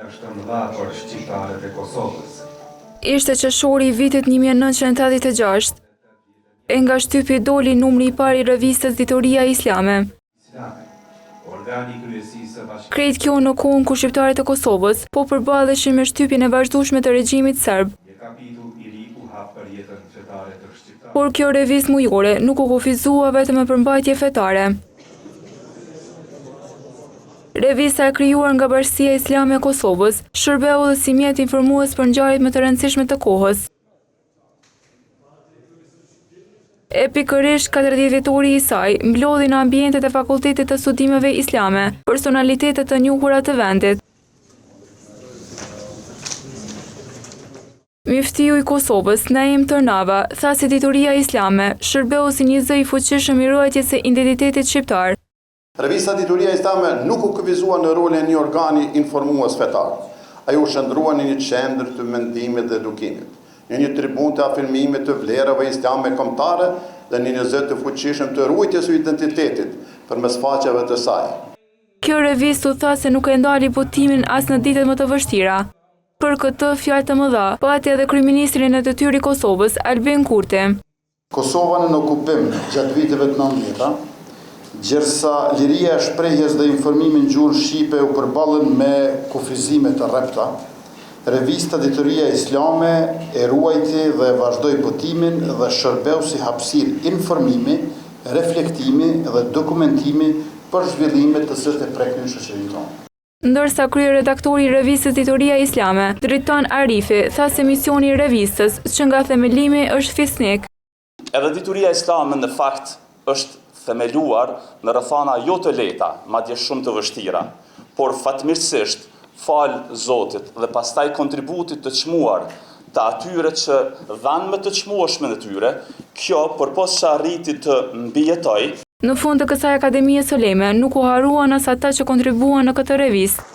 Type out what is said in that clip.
Është mëdha për shqiptarët e Kosovës. Ishte qershori i vitit 1986. E nga shtypi doli numri i parë i revistës Ditoria Islame. Krejt kjo në kohën ku shqiptarët e Kosovës po përballeshin me shtypjen e vazhdueshme të regjimit serb. Por kjo revistë mujore nuk u kufizua vetëm me përmbajtje fetare. Revista e krijuar nga Bashkia Islame e Kosovës shërbeu dhe si mjet informues për ngjarjet më të rëndësishme të kohës. E pikërisht 40 vjetori i saj mblodhi në ambientet e Fakultetit të Studimeve Islame personalitetet të njohura të vendit. Muftiu i Kosovës, Naim Tërnava, tha se Ditoria Islame shërbeu si një zë i fuqishëm i ruajtjes së identitetit shqiptar. Revista Ditoria Islame nuk u kufizua në rolin e një organi informues fetar. Ajo shndrua në një qendër të mendimit dhe edukimit, në një tribun të afirmimit të vlerave islame kombëtare dhe në një zë të fuqishëm të ruajtjes së identitetit përmes faqeve të saj. Kjo revistë u tha se nuk e ndali votimin as në ditët më të vështira. Për këtë fjalë të mëdha pati edhe kryeministrin e detyrë i Kosovës, Albin Kurti. Kosova në okupim gjatë viteve të 90-ta, gjërsa liria e shprehjes dhe informimi në gjuhën shqipe u përballën me kufizime të rrepta, revista Ditoria Islame e ruajti dhe vazhdoi botimin dhe shërbeu si hapësirë informimi, reflektimi dhe dokumentimi për zhvillimet të cilat e prekin shoqërinë tonë. Ndërsa kryeredaktori i revistës Ditoria Islame, Dritan Arifi, tha se misioni i revistës që nga themelimi është fisnik. Edhe Ditoria Islame në fakt është themeluar në rrethana jo të lehta, madje shumë të vështira, por fatmirësisht falë Zotit dhe pastaj kontributit të çmuar të atyre që dhanë më të çmueshme në tyre, kjo përpos që arriti të mbijetoj. Në fund të kësaj akademie Soleme nuk u haruan as ata që kontribuan në këtë revistë.